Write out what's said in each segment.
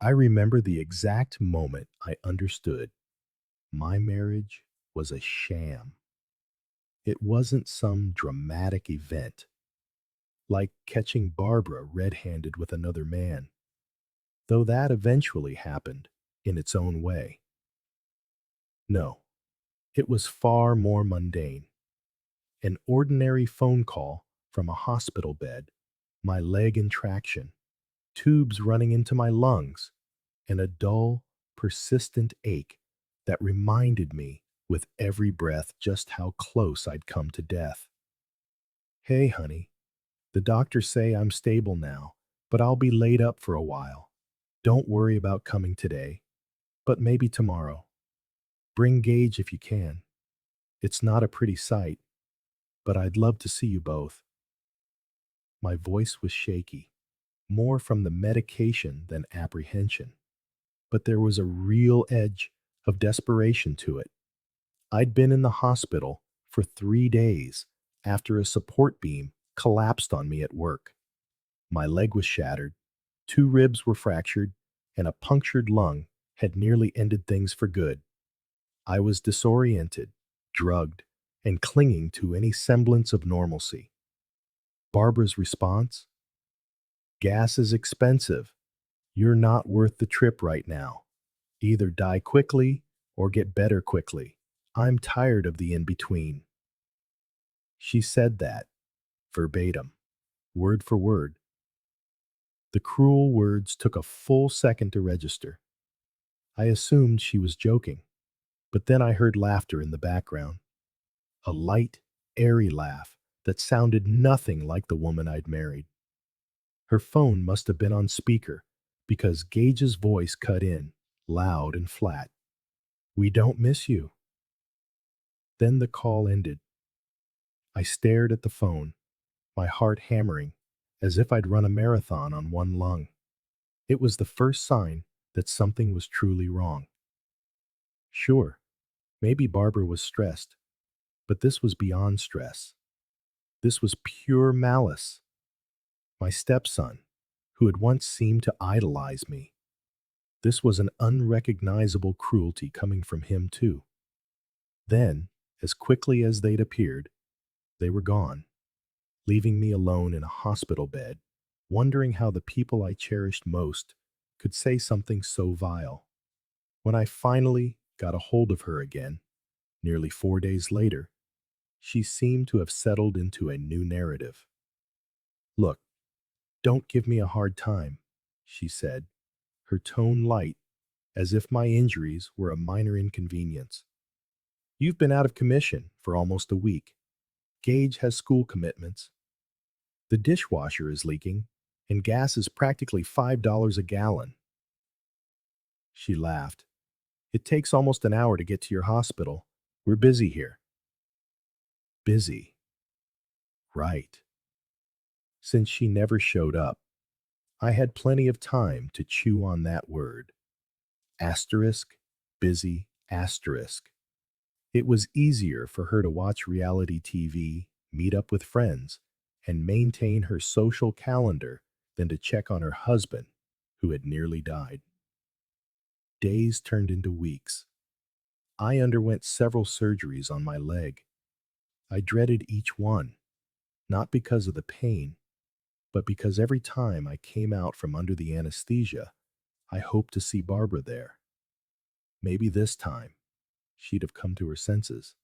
I remember the exact moment I understood my marriage was a sham. It wasn't some dramatic event, like catching Barbara red-handed with another man, though that eventually happened in its own way. No, it was far more mundane. An ordinary phone call from a hospital bed, my leg in traction, tubes running into my lungs, and a dull, persistent ache that reminded me with every breath just how close I'd come to death. Hey, honey, the doctors say I'm stable now, but I'll be laid up for a while. Don't worry about coming today, but maybe tomorrow. Bring Gage if you can. It's not a pretty sight, but I'd love to see you both. My voice was shaky, more from the medication than apprehension, but there was a real edge of desperation to it. I'd been in the hospital for 3 days after a support beam collapsed on me at work. My leg was shattered, two ribs were fractured, and a punctured lung had nearly ended things for good. I was disoriented, drugged, and clinging to any semblance of normalcy. Barbara's response? Gas is expensive. You're not worth the trip right now. Either die quickly or get better quickly. I'm tired of the in between. She said that, verbatim, word for word. The cruel words took a full second to register. I assumed she was joking, but then I heard laughter in the background. A light, airy laugh that sounded nothing like the woman I'd married. Her phone must have been on speaker because Gage's voice cut in, loud and flat. We don't miss you. Then the call ended. I stared at the phone, my heart hammering, as if I'd run a marathon on one lung. It was the first sign that something was truly wrong. Sure, maybe Barbara was stressed, but this was beyond stress. This was pure malice. My stepson, who had once seemed to idolize me, this was an unrecognizable cruelty coming from him, too. Then, as quickly as they'd appeared, they were gone, leaving me alone in a hospital bed, wondering how the people I cherished most could say something so vile. When I finally got a hold of her again, nearly 4 days later, she seemed to have settled into a new narrative. Look, don't give me a hard time, she said, her tone light, as if my injuries were a minor inconvenience. You've been out of commission for almost a week. Gage has school commitments. The dishwasher is leaking, and gas is practically $5 a gallon. She laughed. It takes almost an hour to get to your hospital. We're busy here. Busy. Right. Since she never showed up, I had plenty of time to chew on that word. Asterisk, busy, asterisk. It was easier for her to watch reality TV, meet up with friends, and maintain her social calendar than to check on her husband, who had nearly died. Days turned into weeks. I underwent several surgeries on my leg. I dreaded each one, not because of the pain, but because every time I came out from under the anesthesia, I hoped to see Barbara there. Maybe this time she'd have come to her senses,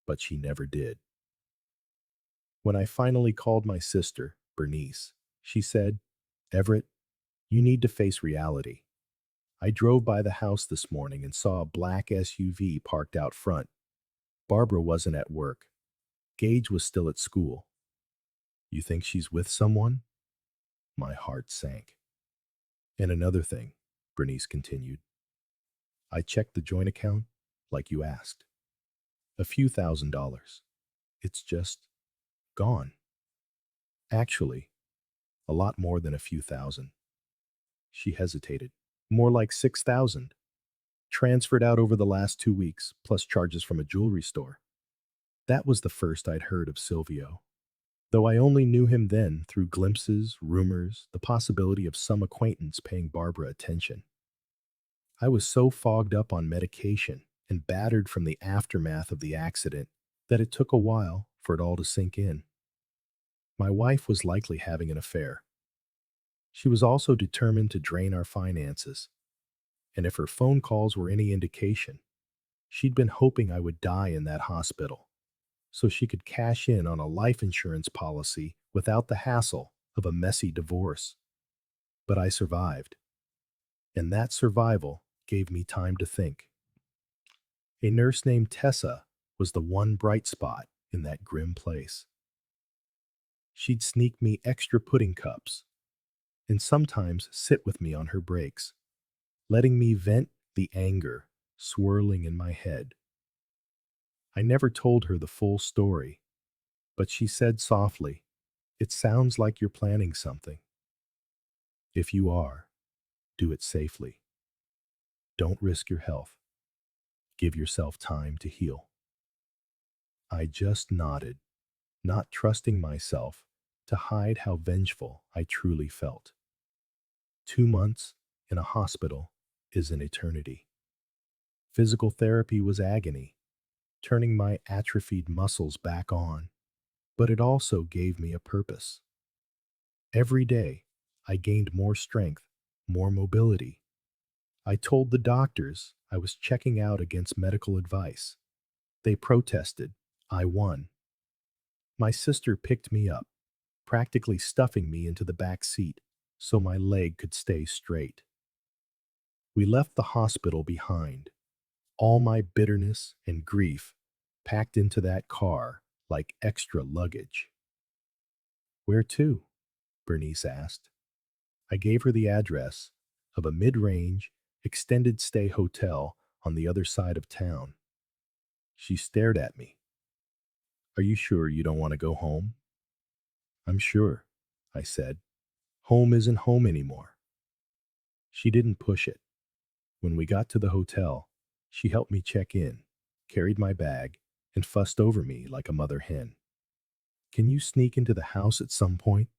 but she never did. When I finally called my sister, Bernice, she said, Everett, you need to face reality. I drove by the house this morning and saw a black SUV parked out front. Barbara wasn't at work. Gage was still at school. You think she's with someone? My heart sank. And another thing, Bernice continued. I checked the joint account, like you asked. A few $1,000s. It's just gone. Actually, a lot more than a few thousand. She hesitated. More like 6,000. Transferred out over the last 2 weeks, plus charges from a jewelry store. That was the first I'd heard of Silvio. though I only knew him then through glimpses, rumors, the possibility of some acquaintance paying Barbara attention. I was so fogged up on medication and battered from the aftermath of the accident that it took a while for it all to sink in. My wife was likely having an affair. She was also determined to drain our finances, and if her phone calls were any indication, she'd been hoping I would die in that hospital so she could cash in on a life insurance policy without the hassle of a messy divorce. But I survived, and that survival gave me time to think. A nurse named Tessa was the one bright spot in that grim place. She'd sneak me extra pudding cups and sometimes sit with me on her breaks, letting me vent the anger swirling in my head. I never told her the full story, but she said softly, "It sounds like you're planning something. If you are, do it safely. Don't risk your health. Give yourself time to heal." I just nodded, not trusting myself to hide how vengeful I truly felt. 2 months in a hospital is an eternity. Physical therapy was agony, turning my atrophied muscles back on, but it also gave me a purpose. Every day, I gained more strength, more mobility. I told the doctors I was checking out against medical advice. They protested. I won. My sister picked me up, practically stuffing me into the back seat so my leg could stay straight. We left the hospital behind, all my bitterness and grief packed into that car like extra luggage. "Where to?" Bernice asked. I gave her the address of a mid-range, extended stay hotel on the other side of town. She stared at me. "Are you sure you don't want to go home?" "I'm sure," I said. "Home isn't home anymore." She didn't push it. When we got to the hotel, she helped me check in, carried my bag, and fussed over me like a mother hen. "Can you sneak into the house at some point?"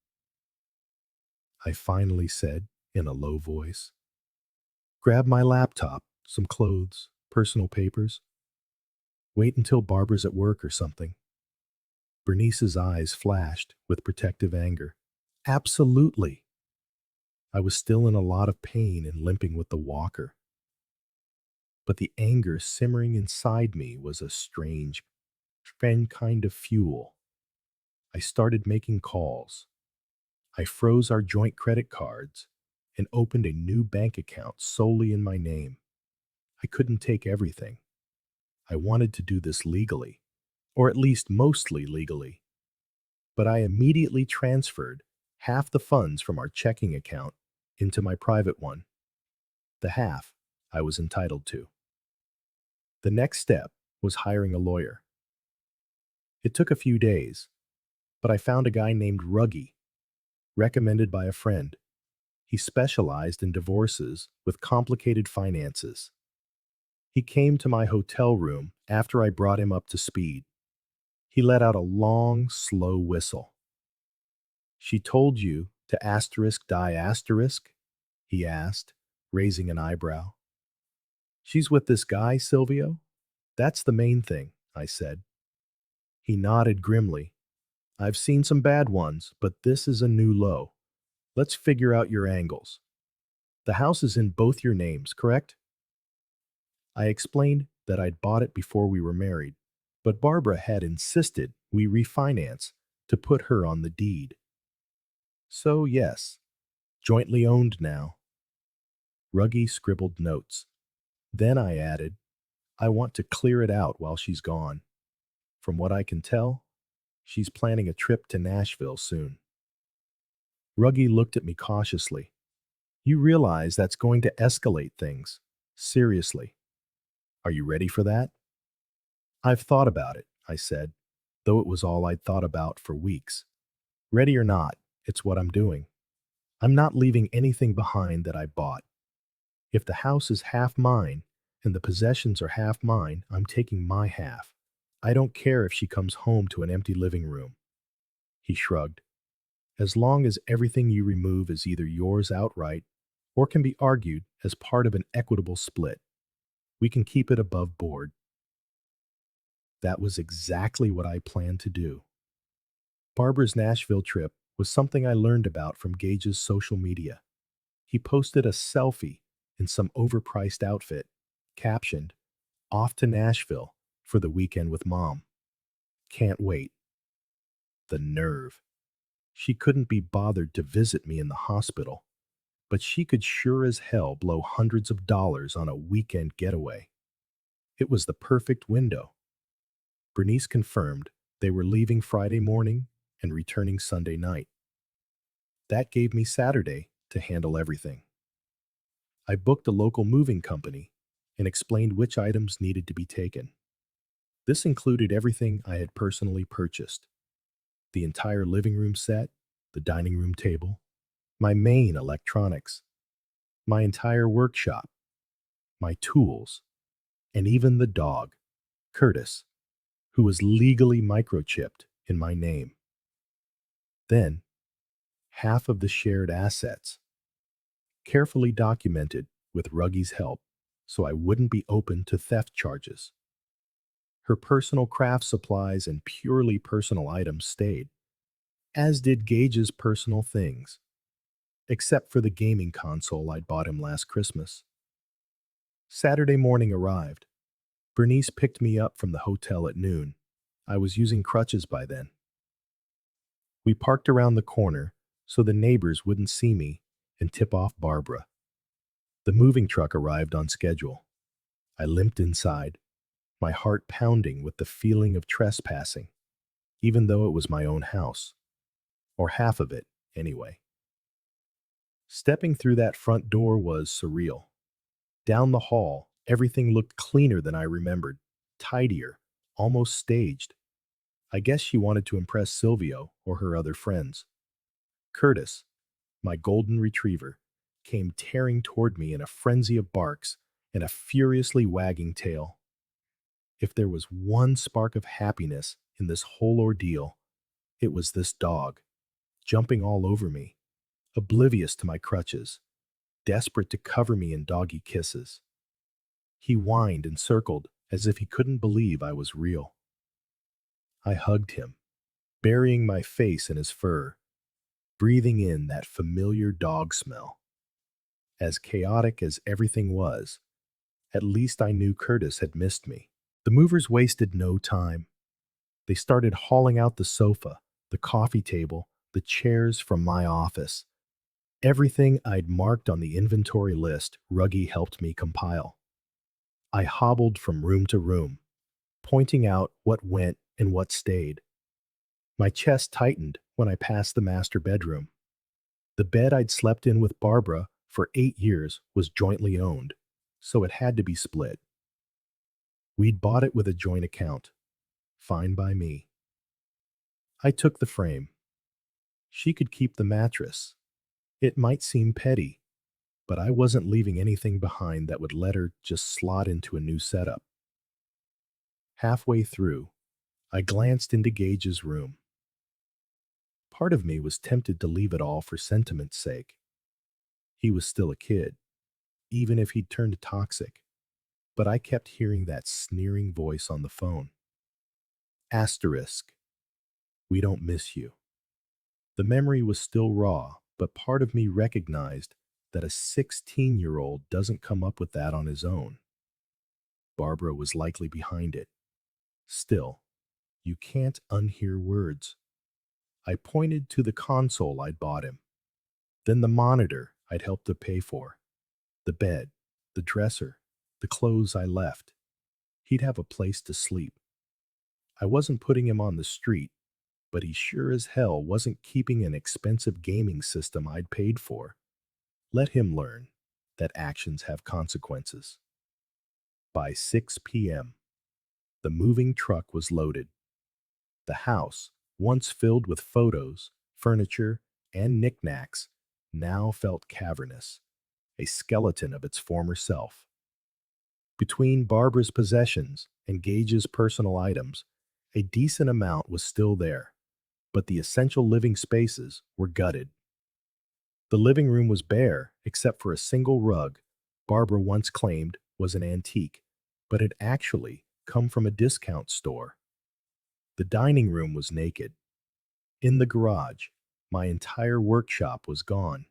I finally said in a low voice. "Grab my laptop, some clothes, personal papers. Wait until Barbara's at work or something." Bernice's eyes flashed with protective anger. "Absolutely." I was still in a lot of pain and limping with the walker, but the anger simmering inside me was a strange, kind of fuel. I started making calls. I froze our joint credit cards and opened a new bank account solely in my name. I couldn't take everything. I wanted to do this legally, or at least mostly legally. But I immediately transferred half the funds from our checking account into my private one, the half I was entitled to. The next step was hiring a lawyer. It took a few days, but I found a guy named Ruggie, recommended by a friend. He specialized in divorces with complicated finances. He came to my hotel room after I brought him up to speed. He let out a long, slow whistle. "She told you to asterisk die asterisk?" he asked, raising an eyebrow. "She's with this guy, Silvio? That's the main thing," I said. He nodded grimly. "I've seen some bad ones, but this is a new low. Let's figure out your angles. The house is in both your names, correct?" I explained that I'd bought it before we were married, but Barbara had insisted we refinance to put her on the deed. "So yes, jointly owned now." Ruggie scribbled notes. Then I added, "I want to clear it out while she's gone. From what I can tell, she's planning a trip to Nashville soon." Ruggie looked at me cautiously. "You realize that's going to escalate things. Seriously. Are you ready for that?" "I've thought about it," I said, though it was all I'd thought about for weeks. "Ready or not, it's what I'm doing. I'm not leaving anything behind that I bought. If the house is half mine and the possessions are half mine, I'm taking my half. I don't care if she comes home to an empty living room." He shrugged. As long as everything you remove is either yours outright or can be argued as part of an equitable split, we can keep it above board. That was exactly what I planned to do. Barbara's Nashville trip was something I learned about from Gage's social media. He posted a selfie in some overpriced outfit, captioned, "Off to Nashville for the weekend with mom. Can't wait." The nerve. She couldn't be bothered to visit me in the hospital, but she could sure as hell blow hundreds of dollars on a weekend getaway. It was the perfect window. Bernice confirmed they were leaving Friday morning and returning Sunday night. That gave me Saturday to handle everything. I booked a local moving company and explained which items needed to be taken. This included everything I had personally purchased: the entire living room set, the dining room table, my main electronics, my entire workshop, my tools, and even the dog, Curtis, who was legally microchipped in my name. Then, half of the shared assets, carefully documented with Ruggy's help so I wouldn't be open to theft charges. Her personal craft supplies and purely personal items stayed, as did Gage's personal things, except for the gaming console I'd bought him last Christmas. Saturday morning arrived. Bernice picked me up from the hotel at noon. I was using crutches by then. We parked around the corner so the neighbors wouldn't see me and tip off Barbara. The moving truck arrived on schedule. I limped inside, my heart pounding with the feeling of trespassing, even though it was my own house. Or half of it, anyway. Stepping through that front door was surreal. Down the hall, everything looked cleaner than I remembered, tidier, almost staged. I guess she wanted to impress Silvio or her other friends. Curtis, my golden retriever, came tearing toward me in a frenzy of barks and a furiously wagging tail. If there was one spark of happiness in this whole ordeal, it was this dog, jumping all over me, oblivious to my crutches, desperate to cover me in doggy kisses. He whined and circled as if he couldn't believe I was real. I hugged him, burying my face in his fur, breathing in that familiar dog smell. As chaotic as everything was, at least I knew Curtis had missed me. The movers wasted no time. They started hauling out the sofa, the coffee table, the chairs from my office. Everything I'd marked on the inventory list, Ruggy helped me compile. I hobbled from room to room, pointing out what went and what stayed. My chest tightened when I passed the master bedroom. The bed I'd slept in with Barbara for 8 years was jointly owned, so it had to be split. We'd bought it with a joint account. Fine by me. I took the frame. She could keep the mattress. It might seem petty, but I wasn't leaving anything behind that would let her just slot into a new setup. Halfway through, I glanced into Gage's room. Part of me was tempted to leave it all for sentiment's sake. He was still a kid, even if he'd turned toxic, but I kept hearing that sneering voice on the phone. Asterisk. We don't miss you. The memory was still raw, but part of me recognized that a 16-year-old doesn't come up with that on his own. Barbara was likely behind it. Still, you can't unhear words. I pointed to the console I'd bought him, then the monitor I'd helped to pay for, the bed, the dresser, the clothes I left. He'd have a place to sleep. I wasn't putting him on the street, but he sure as hell wasn't keeping an expensive gaming system I'd paid for. Let him learn that actions have consequences. By 6 p.m., the moving truck was loaded. The house, once filled with photos, furniture, and knickknacks, now felt cavernous, a skeleton of its former self. Between Barbara's possessions and Gage's personal items, a decent amount was still there. but the essential living spaces were gutted. The living room was bare, except for a single rug Barbara once claimed was an antique, but had actually come from a discount store. The dining room was naked. In the garage, my entire workshop was gone,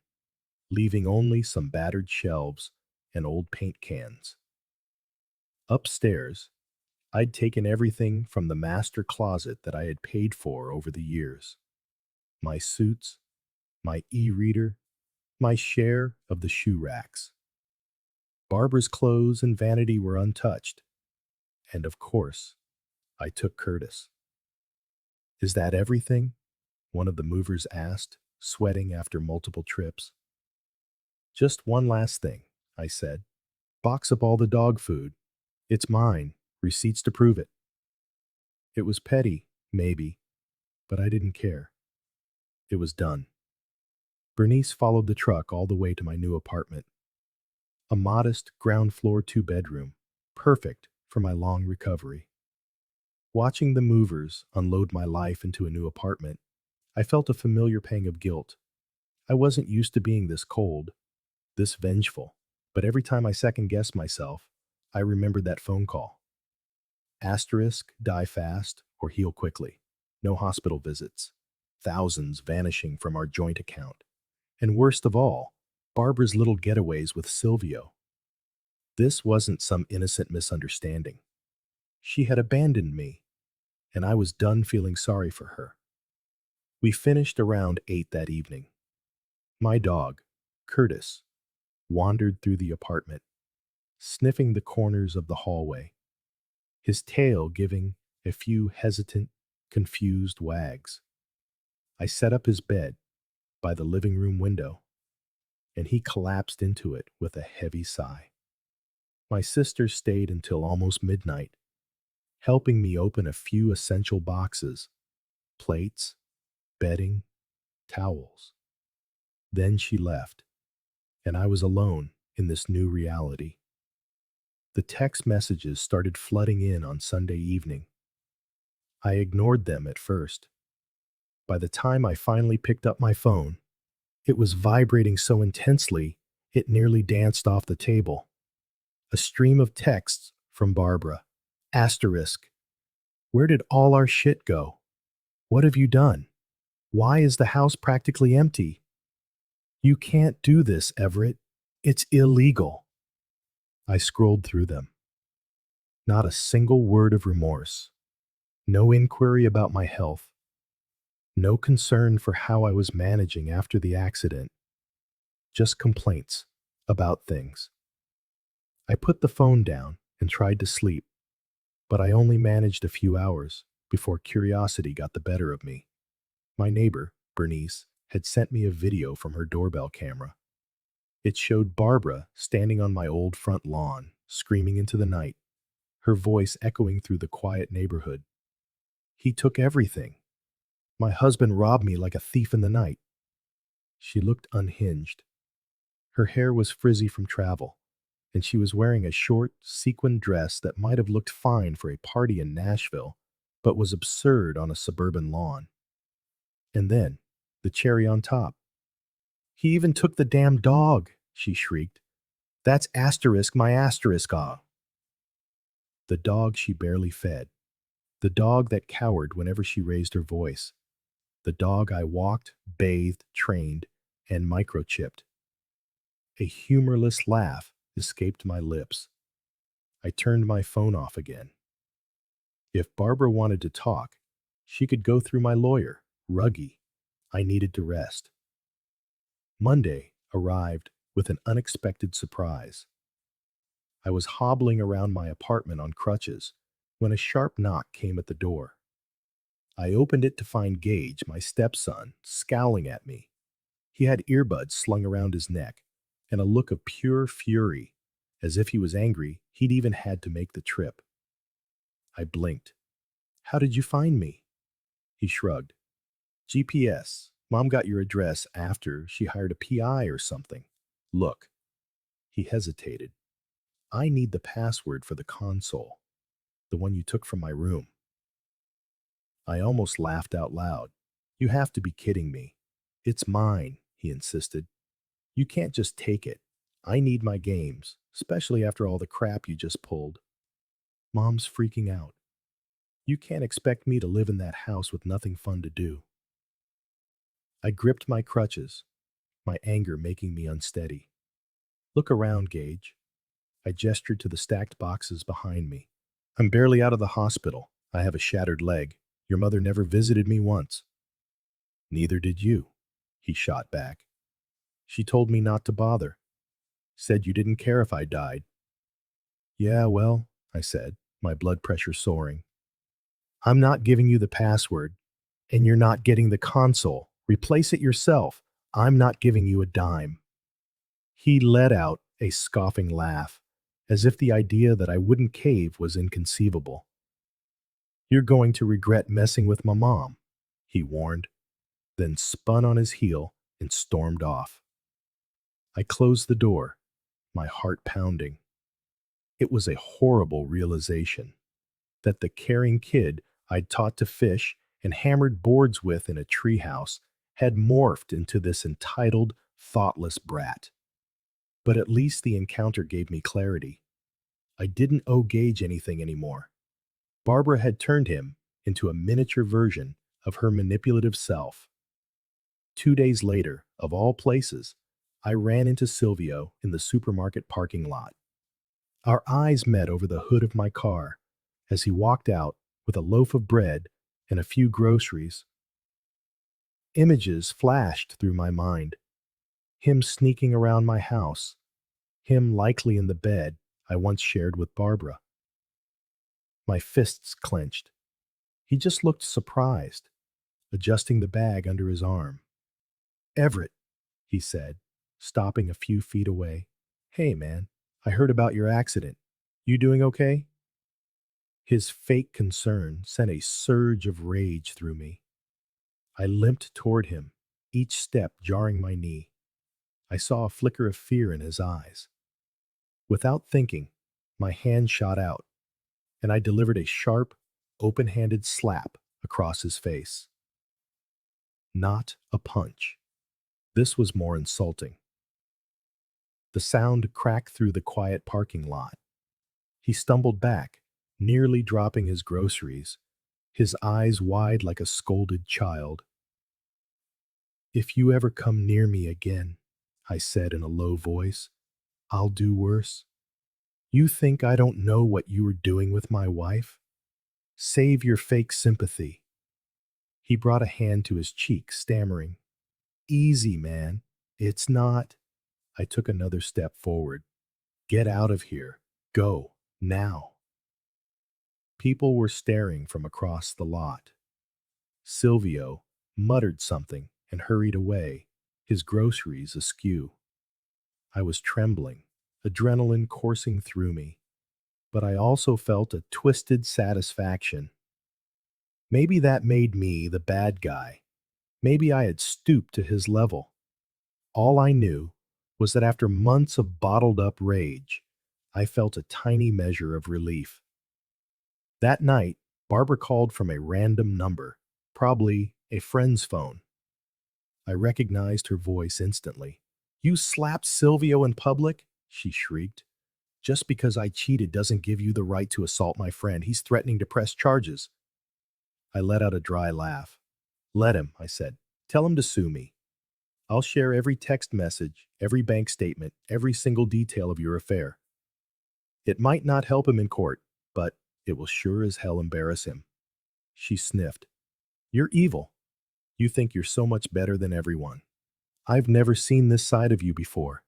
leaving only some battered shelves and old paint cans. Upstairs, I'd taken everything from the master closet that I had paid for over the years: my suits, my e reader, my share of the shoe racks. Barbara's clothes and vanity were untouched, and of course, I took Curtis. "Is that everything?" one of the movers asked, sweating after multiple trips. "Just one last thing," I said. "Box up all the dog food. It's mine, receipts to prove it." It was petty, maybe, but I didn't care. It was done. Bernice followed the truck all the way to my new apartment. A modest ground floor two-bedroom, perfect for my long recovery. Watching the movers unload my life into a new apartment, I felt a familiar pang of guilt. I wasn't used to being this cold, this vengeful, but every time I second-guessed myself, I remembered that phone call. Asterisk, die fast or heal quickly. No hospital visits. Thousands vanishing from our joint account. And worst of all, Barbara's little getaways with Silvio. This wasn't some innocent misunderstanding. She had abandoned me, and I was done feeling sorry for her. We finished around 8 that evening. My dog, Curtis, wandered through the apartment, sniffing the corners of the hallway, his tail giving a few hesitant, confused wags. I set up his bed by the living room window, and he collapsed into it with a heavy sigh. My sister stayed until almost midnight, helping me open a few essential boxes: plates, bedding, towels. Then she left, and I was alone in this new reality. The text messages started flooding in on Sunday evening. I ignored them at first. By the time I finally picked up my phone, it was vibrating so intensely it nearly danced off the table. A stream of texts from Barbara. Asterisk. "Where did all our shit go? What have you done? Why is the house practically empty? You can't do this, Everett. It's illegal." I scrolled through them. Not a single word of remorse. No inquiry about my health. No concern for how I was managing after the accident. Just complaints about things. I put the phone down and tried to sleep, but I only managed a few hours before curiosity got the better of me. My neighbor, Bernice, had sent me a video from her doorbell camera. It showed Barbara standing on my old front lawn, screaming into the night, her voice echoing through the quiet neighborhood. "He took everything. My husband robbed me like a thief in the night." She looked unhinged. Her hair was frizzy from travel, and she was wearing a short, sequined dress that might have looked fine for a party in Nashville, but was absurd on a suburban lawn. And then, the cherry on top: "He even took the damn dog," she shrieked. "That's asterisk my asterisk ah." The dog she barely fed. The dog that cowered whenever she raised her voice. The dog I walked, bathed, trained, and microchipped. A humorless laugh escaped my lips. I turned my phone off again. If Barbara wanted to talk, she could go through my lawyer, Ruggie. I needed to rest. Monday arrived with an unexpected surprise. I was hobbling around my apartment on crutches when a sharp knock came at the door. I opened it to find Gage, my stepson, scowling at me. He had earbuds slung around his neck and a look of pure fury, as if he was angry he'd even had to make the trip. I blinked. "How did you find me?" He shrugged. "GPS. Mom got your address after she hired a PI or something. Look." He hesitated. "I need the password for the console, the one you took from my room." I almost laughed out loud. You have to be kidding me. It's mine, he insisted. You can't just take it. I need my games, especially after all the crap you just pulled. Mom's freaking out. You can't expect me to live in that house with nothing fun to do. I gripped my crutches, my anger making me unsteady. Look around, Gage. I gestured to the stacked boxes behind me. I'm barely out of the hospital. I have a shattered leg. Your mother never visited me once. Neither did you, he shot back. She told me not to bother. Said you didn't care if I died. Yeah, well, I said, my blood pressure soaring. I'm not giving you the password, and you're not getting the console. Replace it yourself. I'm not giving you a dime. He let out a scoffing laugh, as if the idea that I wouldn't cave was inconceivable. You're going to regret messing with my mom, he warned, then spun on his heel and stormed off. I closed the door, my heart pounding. It was a horrible realization that the caring kid I'd taught to fish and hammered boards with in a treehouse had morphed into this entitled, thoughtless brat. But at least the encounter gave me clarity. I didn't owe Gage anything anymore. Barbara had turned him into a miniature version of her manipulative self. 2 days later, of all places, I ran into Silvio in the supermarket parking lot. Our eyes met over the hood of my car as he walked out with a loaf of bread and a few groceries. Images flashed through my mind. Him sneaking around my house. Him likely in the bed I once shared with Barbara. My fists clenched. He just looked surprised, adjusting the bag under his arm. Everett, he said, stopping a few feet away. Hey, man, I heard about your accident. You doing okay? His fake concern sent a surge of rage through me. I limped toward him, each step jarring my knee. I saw a flicker of fear in his eyes. Without thinking, my hand shot out, and I delivered a sharp, open-handed slap across his face. Not a punch. This was more insulting. The sound cracked through the quiet parking lot. He stumbled back, nearly dropping his groceries, his eyes wide like a scolded child. If you ever come near me again, I said in a low voice, I'll do worse. You think I don't know what you were doing with my wife? Save your fake sympathy. He brought a hand to his cheek, stammering, Easy, man. It's not. I took another step forward. Get out of here. Go. Now. People were staring from across the lot. Silvio muttered something and hurried away, his groceries askew. I was trembling, adrenaline coursing through me, but I also felt a twisted satisfaction. Maybe that made me the bad guy. Maybe I had stooped to his level. All I knew was that after months of bottled up rage, I felt a tiny measure of relief. That night, Barbara called from a random number, probably a friend's phone. I recognized her voice instantly. You slapped Silvio in public? She shrieked. Just because I cheated doesn't give you the right to assault my friend. He's threatening to press charges. I let out a dry laugh. Let him, I said. Tell him to sue me. I'll share every text message, every bank statement, every single detail of your affair. It might not help him in court, but it will sure as hell embarrass him. She sniffed. You're evil. You think you're so much better than everyone. I've never seen this side of you before.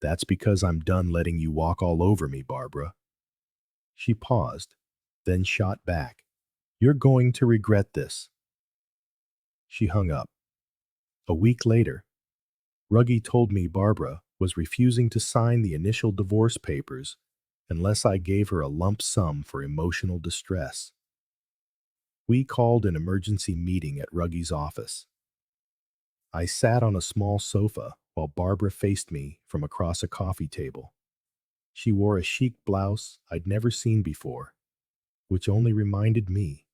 That's because I'm done letting you walk all over me, Barbara. She paused, then shot back. You're going to regret this. She hung up. A week later, Ruggie told me Barbara was refusing to sign the initial divorce papers unless I gave her a lump sum for emotional distress. We called an emergency meeting at Ruggie's office. I sat on a small sofa while Barbara faced me from across a coffee table. She wore a chic blouse I'd never seen before, which only reminded me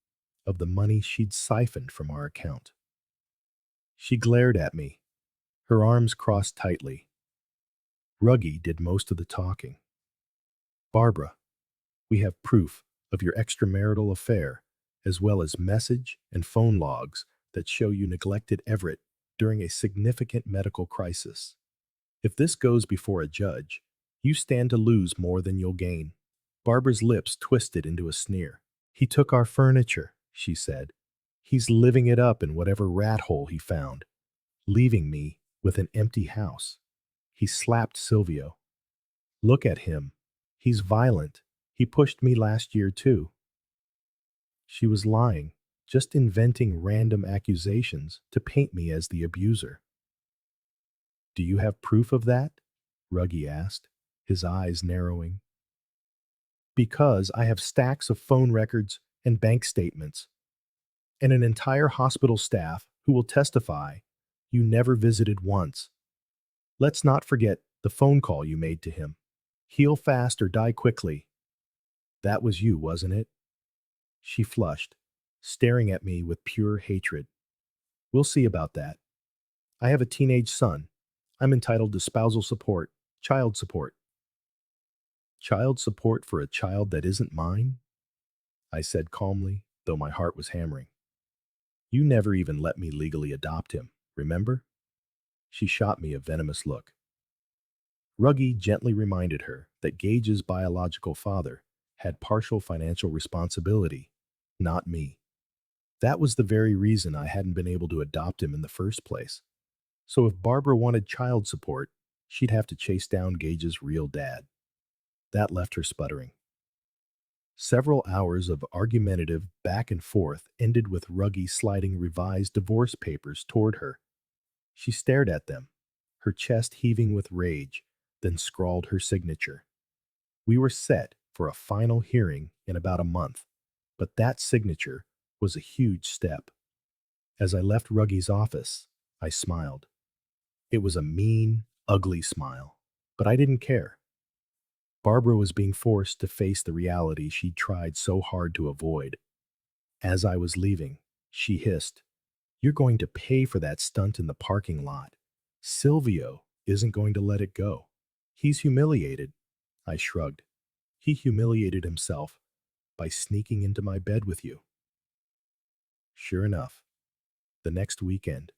of the money she'd siphoned from our account. She glared at me, her arms crossed tightly. Ruggie did most of the talking. Barbara, we have proof of your extramarital affair, as well as message and phone logs that show you neglected Everett during a significant medical crisis. If this goes before a judge, you stand to lose more than you'll gain. Barbara's lips twisted into a sneer. He took our furniture, she said. He's living it up in whatever rat hole he found, leaving me with an empty house. He slapped Silvio. Look at him. He's violent. He pushed me last year, too. She was lying, just inventing random accusations to paint me as the abuser. Do you have proof of that? Ruggie asked, his eyes narrowing. Because I have stacks of phone records and bank statements, and an entire hospital staff who will testify you never visited once. Let's not forget the phone call you made to him. Heal fast or die quickly. That was you, wasn't it? She flushed, staring at me with pure hatred. We'll see about that. I have a teenage son. I'm entitled to spousal support, child support. Child support for a child that isn't mine? I said calmly, though my heart was hammering. You never even let me legally adopt him, remember? She shot me a venomous look. Ruggie gently reminded her that Gage's biological father had partial financial responsibility, not me. That was the very reason I hadn't been able to adopt him in the first place. So if Barbara wanted child support, she'd have to chase down Gage's real dad. That left her sputtering. Several hours of argumentative back and forth ended with Ruggie sliding revised divorce papers toward her. She stared at them, her chest heaving with rage, then scrawled her signature. We were set for a final hearing in about a month, but that signature was a huge step. As I left Ruggie's office, I smiled. It was a mean, ugly smile, but I didn't care. Barbara was being forced to face the reality she'd tried so hard to avoid. As I was leaving, she hissed, "You're going to pay for that stunt in the parking lot. Silvio isn't going to let it go. He's humiliated." I shrugged. He humiliated himself by sneaking into my bed with you. Sure enough, the next weekend,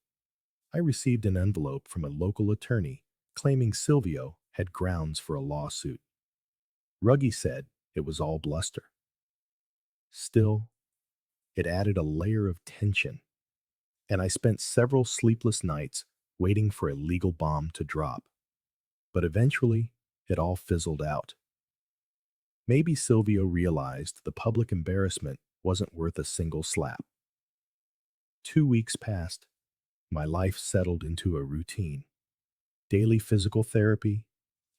I received an envelope from a local attorney claiming Silvio had grounds for a lawsuit. Ruggie said it was all bluster. Still, it added a layer of tension, and I spent several sleepless nights waiting for a legal bomb to drop. But eventually, it all fizzled out. Maybe Silvio realized the public embarrassment wasn't worth a single slap. 2 weeks passed. My life settled into a routine. Daily physical therapy,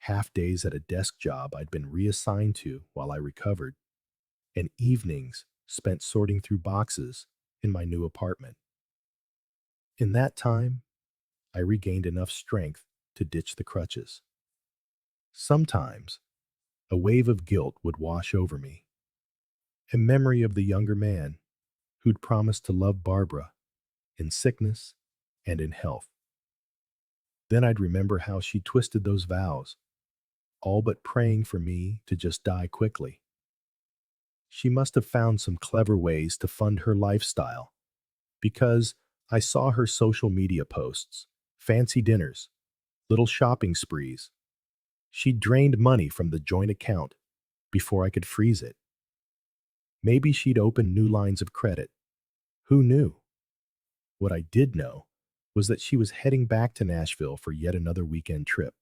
half days at a desk job I'd been reassigned to while I recovered, and evenings spent sorting through boxes in my new apartment. In that time, I regained enough strength to ditch the crutches. Sometimes, a wave of guilt would wash over me, a memory of the younger man who'd promised to love Barbara in sickness and in health. Then I'd remember how she twisted those vows, all but praying for me to just die quickly. She must have found some clever ways to fund her lifestyle, because I saw her social media posts, fancy dinners, little shopping sprees. She drained money from the joint account before I could freeze it. Maybe she'd opened new lines of credit. Who knew? What I did know was that she was heading back to Nashville for yet another weekend trip.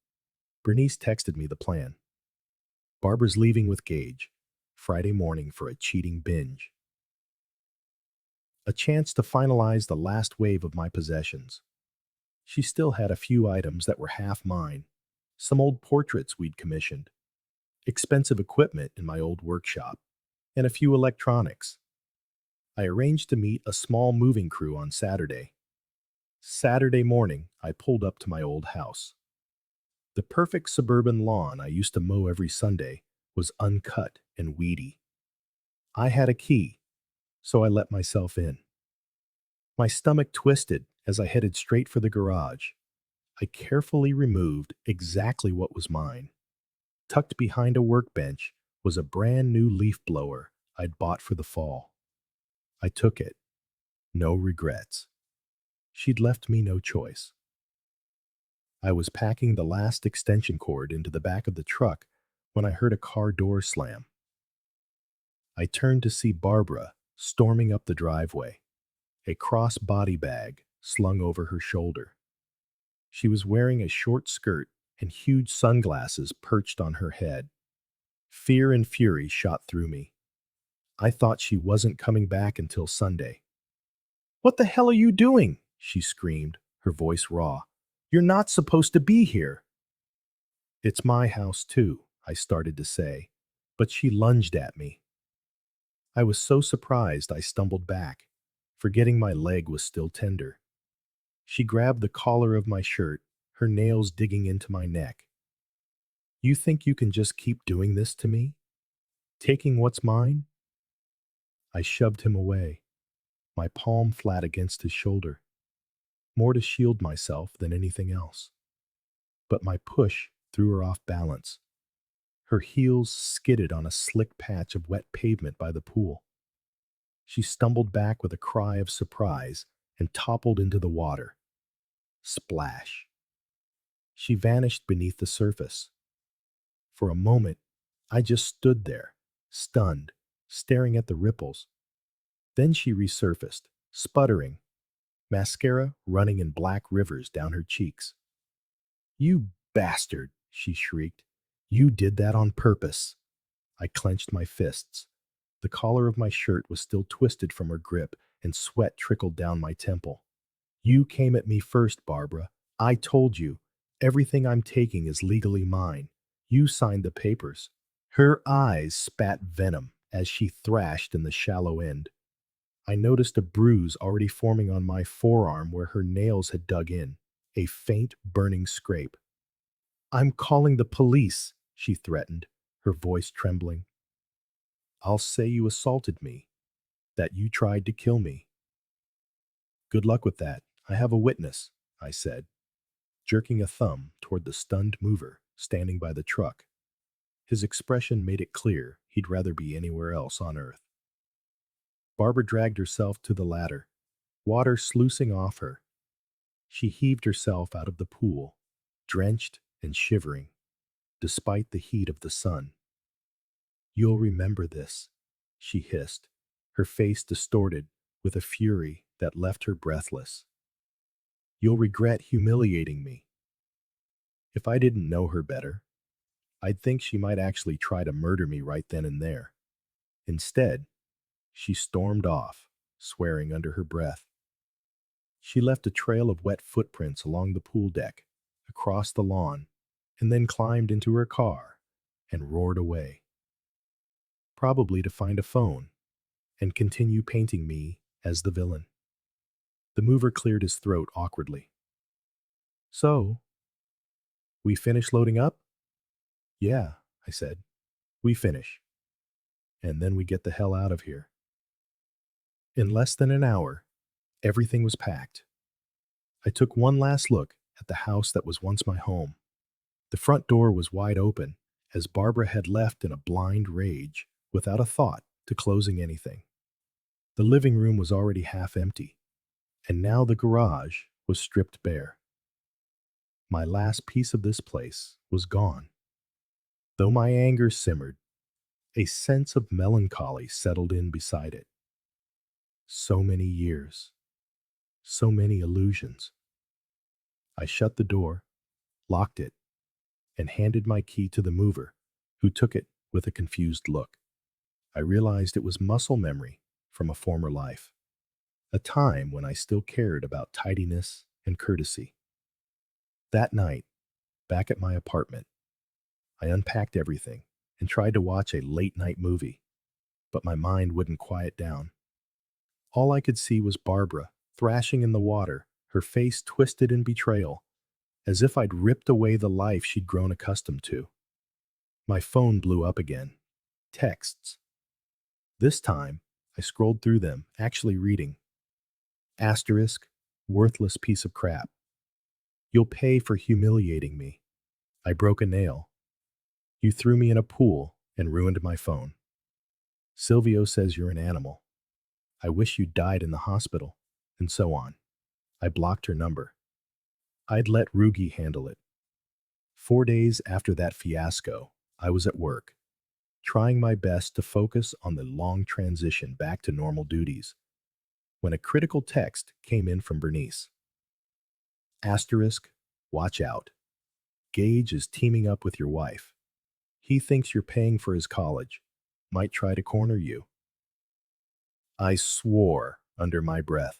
Bernice texted me the plan. Barbara's leaving with Gage Friday morning for a cheating binge. A chance to finalize the last wave of my possessions. She still had a few items that were half mine, some old portraits we'd commissioned, expensive equipment in my old workshop, and a few electronics. I arranged to meet a small moving crew on Saturday. Saturday morning, I pulled up to my old house. The perfect suburban lawn I used to mow every Sunday was uncut and weedy. I had a key, so I let myself in. My stomach twisted as I headed straight for the garage. I carefully removed exactly what was mine. Tucked behind a workbench was a brand new leaf blower I'd bought for the fall. I took it, no regrets. She'd left me no choice. I was packing the last extension cord into the back of the truck when I heard a car door slam. I turned to see Barbara storming up the driveway, a cross-body bag slung over her shoulder. She was wearing a short skirt and huge sunglasses perched on her head. Fear and fury shot through me. I thought she wasn't coming back until Sunday. "What the hell are you doing?" she screamed, her voice raw. "You're not supposed to be here." "It's my house, too," I started to say, but she lunged at me. I was so surprised I stumbled back, forgetting my leg was still tender. She grabbed the collar of my shirt, her nails digging into my neck. "You think you can just keep doing this to me? Taking what's mine?" I shoved him away, my palm flat against his shoulder, more to shield myself than anything else. But my push threw her off balance. Her heels skidded on a slick patch of wet pavement by the pool. She stumbled back with a cry of surprise and toppled into the water. Splash. She vanished beneath the surface. For a moment, I just stood there, stunned, staring at the ripples. Then she resurfaced, sputtering, mascara running in black rivers down her cheeks. "You bastard," she shrieked. "You did that on purpose." I clenched my fists. The collar of my shirt was still twisted from her grip, and sweat trickled down my temple. "You came at me first, Barbara. I told you. Everything I'm taking is legally mine. You signed the papers." Her eyes spat venom as she thrashed in the shallow end. I noticed a bruise already forming on my forearm where her nails had dug in, a faint, burning scrape. "I'm calling the police," she threatened, her voice trembling. "I'll say you assaulted me, that you tried to kill me." "Good luck with that. I have a witness," I said, jerking a thumb toward the stunned mover standing by the truck. His expression made it clear he'd rather be anywhere else on Earth. Barbara dragged herself to the ladder, water sluicing off her. She heaved herself out of the pool, drenched and shivering, despite the heat of the sun. "You'll remember this," she hissed, her face distorted with a fury that left her breathless. "You'll regret humiliating me." If I didn't know her better, I'd think she might actually try to murder me right then and there. Instead, she stormed off, swearing under her breath. She left a trail of wet footprints along the pool deck, across the lawn, and then climbed into her car and roared away. Probably to find a phone and continue painting me as the villain. The mover cleared his throat awkwardly. "So, we finished loading up?" "Yeah," I said. "We finish. And then we get the hell out of here." In less than an hour, everything was packed. I took one last look at the house that was once my home. The front door was wide open, as Barbara had left in a blind rage, without a thought to closing anything. The living room was already half empty, and now the garage was stripped bare. My last piece of this place was gone. Though my anger simmered, a sense of melancholy settled in beside it. So many years, so many illusions. I shut the door, locked it, and handed my key to the mover, who took it with a confused look. I realized it was muscle memory from a former life, a time when I still cared about tidiness and courtesy. That night, back at my apartment, I unpacked everything and tried to watch a late-night movie, but my mind wouldn't quiet down. All I could see was Barbara thrashing in the water, her face twisted in betrayal, as if I'd ripped away the life she'd grown accustomed to. My phone blew up again. Texts. This time, I scrolled through them, actually reading. Asterisk, worthless piece of crap. You'll pay for humiliating me. I broke a nail. You threw me in a pool and ruined my phone. Silvio says you're an animal. I wish you died in the hospital, and so on. I blocked her number. I'd let Rugi handle it. 4 days after that fiasco, I was at work, trying my best to focus on the long transition back to normal duties, when a critical text came in from Bernice. Asterisk, watch out. Gage is teaming up with your wife. He thinks you're paying for his college. Might try to corner you. I swore under my breath.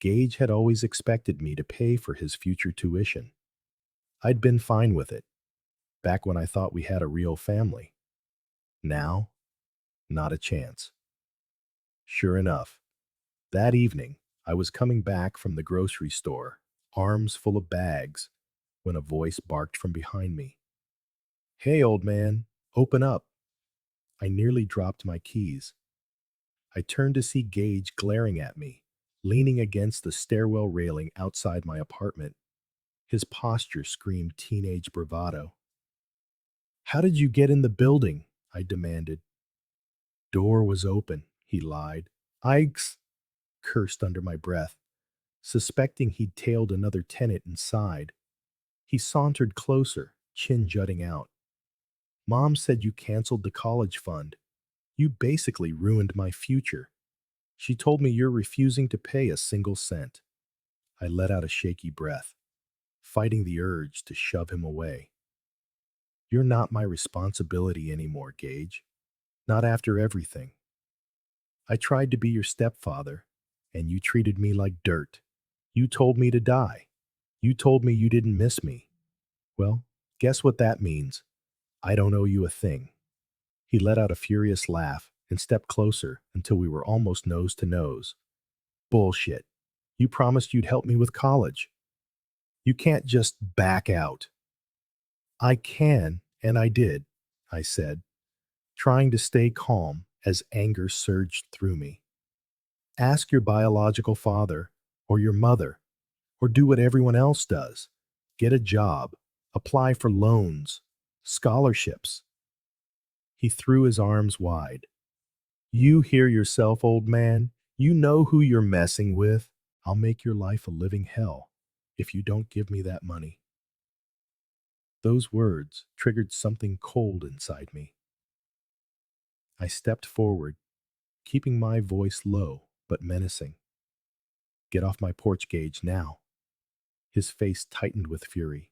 Gage had always expected me to pay for his future tuition. I'd been fine with it, back when I thought we had a real family. Now, not a chance. Sure enough, that evening, I was coming back from the grocery store, arms full of bags, when a voice barked from behind me. Hey, old man, open up. I nearly dropped my keys. I turned to see Gage glaring at me, leaning against the stairwell railing outside my apartment. His posture screamed teenage bravado. How did you get in the building? I demanded. Door was open, he lied. I cursed under my breath, suspecting he'd tailed another tenant inside. He sauntered closer, chin jutting out. Mom said you canceled the college fund. You basically ruined my future. She told me you're refusing to pay a single cent. I let out a shaky breath, fighting the urge to shove him away. You're not my responsibility anymore, Gage. Not after everything. I tried to be your stepfather, and you treated me like dirt. You told me to die. You told me you didn't miss me. Well, guess what that means? I don't owe you a thing. He let out a furious laugh and stepped closer until we were almost nose to nose. Bullshit. You promised you'd help me with college. You can't just back out. I can, and I did, I said, trying to stay calm as anger surged through me. Ask your biological father or your mother, or do what everyone else does. Get a job, apply for loans, scholarships. He threw his arms wide. You hear yourself, old man. You know who you're messing with. I'll make your life a living hell if you don't give me that money. Those words triggered something cold inside me. I stepped forward, keeping my voice low but menacing. Get off my porch, Gage, now. His face tightened with fury.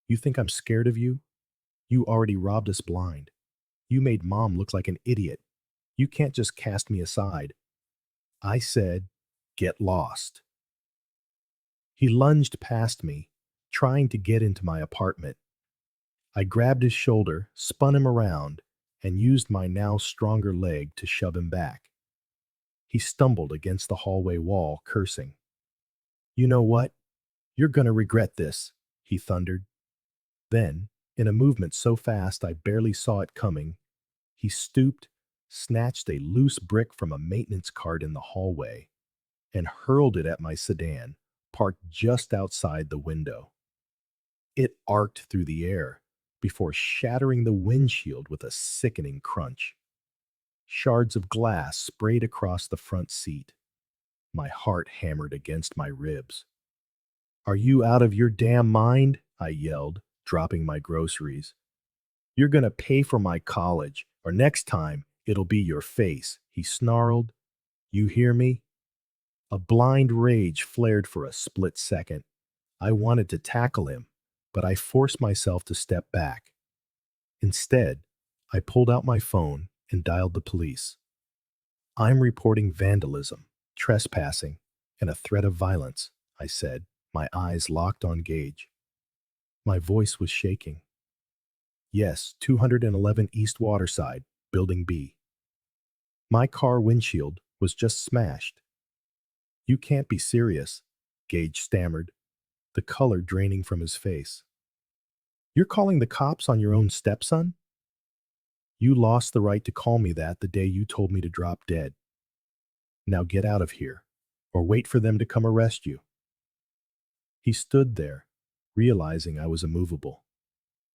You think I'm scared of you? You already robbed us blind. You made Mom look like an idiot. You can't just cast me aside. I said, get lost. He lunged past me, trying to get into my apartment. I grabbed his shoulder, spun him around, and used my now stronger leg to shove him back. He stumbled against the hallway wall, cursing. You know what? You're gonna regret this, he thundered. Then, in a movement so fast I barely saw it coming, he stooped, snatched a loose brick from a maintenance cart in the hallway, and hurled it at my sedan, parked just outside the window. It arced through the air before shattering the windshield with a sickening crunch. Shards of glass sprayed across the front seat. My heart hammered against my ribs. Are you out of your damn mind? I yelled, dropping my groceries. You're gonna pay for my college, or next time it'll be your face, he snarled. You hear me? A blind rage flared for a split second. I wanted to tackle him, but I forced myself to step back. Instead, I pulled out my phone and dialed the police. I'm reporting vandalism, trespassing, and a threat of violence, I said, my eyes locked on Gage. My voice was shaking. Yes, 211 East Waterside, Building B. My car windshield was just smashed. You can't be serious, Gage stammered, the color draining from his face. You're calling the cops on your own stepson? You lost the right to call me that the day you told me to drop dead, Now get out of here, or wait for them to come arrest you. He stood there, realizing I was immovable,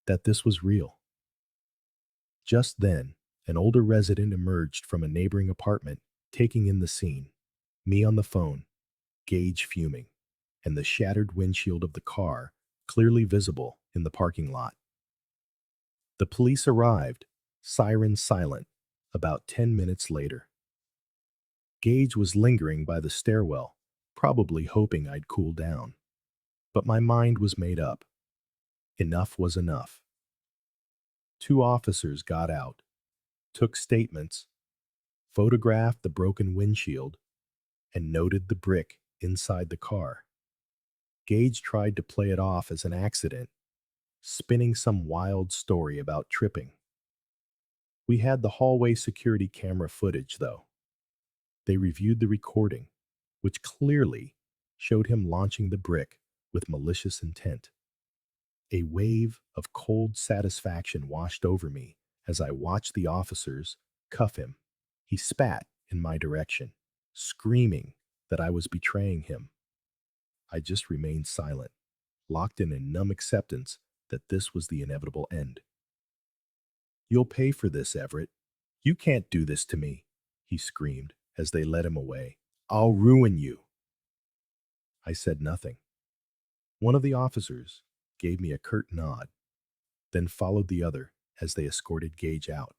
that this was real. Just then, an older resident emerged from a neighboring apartment, taking in the scene. Me on the phone, Gage fuming, and the shattered windshield of the car clearly visible in the parking lot. The police arrived, sirens silent, about 10 minutes later. Gage was lingering by the stairwell, probably hoping I'd cool down. But my mind was made up. Enough was enough. Two officers got out, took statements, photographed the broken windshield, and noted the brick inside the car. Gage tried to play it off as an accident, spinning some wild story about tripping. We had the hallway security camera footage, though. They reviewed the recording, which clearly showed him launching the brick with malicious intent. A wave of cold satisfaction washed over me as I watched the officers cuff him. He spat in my direction, screaming that I was betraying him. I just remained silent, locked in a numb acceptance that this was the inevitable end. "You'll pay for this, Everett. You can't do this to me," he screamed as they led him away. "I'll ruin you." I said nothing. One of the officers gave me a curt nod, then followed the other as they escorted Gage out.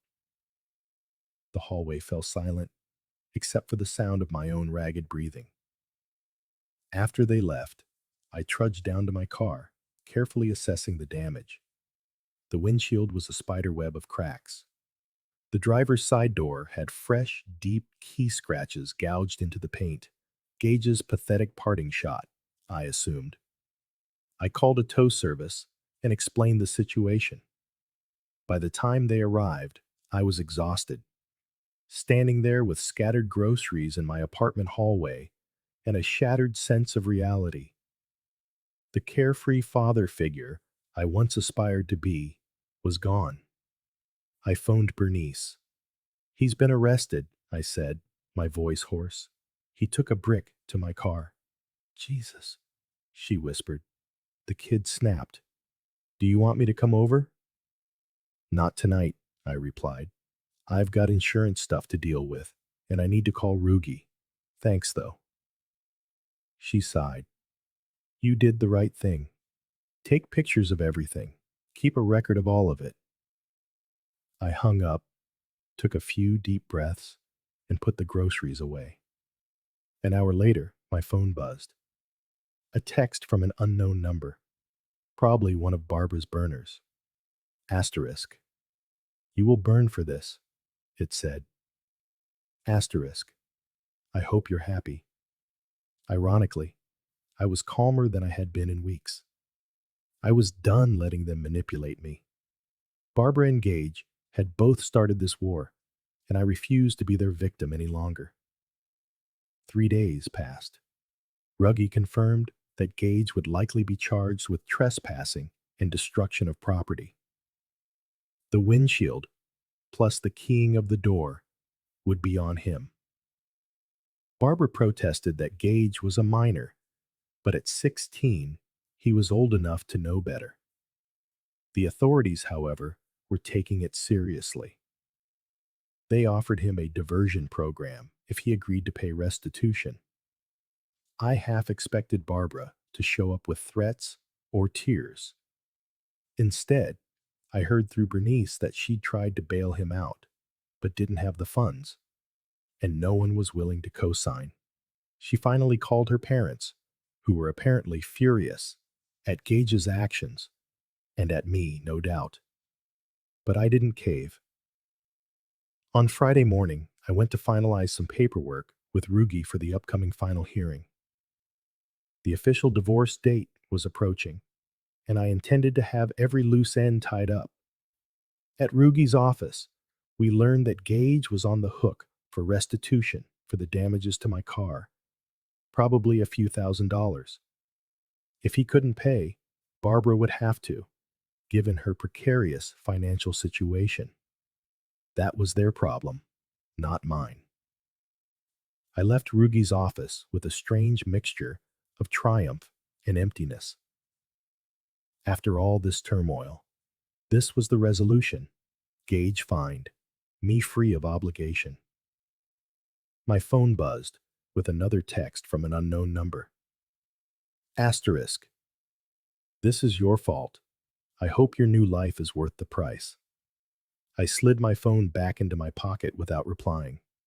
The hallway fell silent, except for the sound of my own ragged breathing. After they left, I trudged down to my car, carefully assessing the damage. The windshield was a spider web of cracks. The driver's side door had fresh, deep key scratches gouged into the paint. Gage's pathetic parting shot, I assumed. I called a tow service and explained the situation. By the time they arrived, I was exhausted. Standing there with scattered groceries in my apartment hallway and a shattered sense of reality. The carefree father figure I once aspired to be was gone. I phoned Bernice. "He's been arrested," I said, my voice hoarse. "He took a brick to my car." "Jesus," she whispered. The kid snapped. "Do you want me to come over?" "Not tonight," I replied. "I've got insurance stuff to deal with, and I need to call Rugi. Thanks, though." She sighed. "You did the right thing. Take pictures of everything. Keep a record of all of it." I hung up, took a few deep breaths, and put the groceries away. An hour later, my phone buzzed. A text from an unknown number, probably one of Barbara's burners. Asterisk. "You will burn for this," it said. Asterisk. "I hope you're happy." Ironically, I was calmer than I had been in weeks. I was done letting them manipulate me. Barbara and Gage had both started this war, and I refused to be their victim any longer. 3 days passed. Ruggie confirmed that Gage would likely be charged with trespassing and destruction of property. The windshield, plus the keying of the door, would be on him. Barbara protested that Gage was a minor, but at 16, he was old enough to know better. The authorities, however, were taking it seriously. They offered him a diversion program if he agreed to pay restitution. I half expected Barbara to show up with threats or tears. Instead, I heard through Bernice that she'd tried to bail him out, but didn't have the funds, and no one was willing to co-sign. She finally called her parents, who were apparently furious at Gage's actions, and at me, no doubt. But I didn't cave. On Friday morning, I went to finalize some paperwork with Rugi for the upcoming final hearing. The official divorce date was approaching, and I intended to have every loose end tied up. At Rugi's office, we learned that Gage was on the hook for restitution for the damages to my car, probably a few $1,000s. If he couldn't pay, Barbara would have to, given her precarious financial situation. That was their problem, not mine. I left Rugi's office with a strange mixture of triumph and emptiness. After all this turmoil, this was the resolution. Gage fined. Me free of obligation. My phone buzzed with another text from an unknown number. Asterisk. This is your fault. I hope your new life is worth the price. I slid my phone back into my pocket without replying.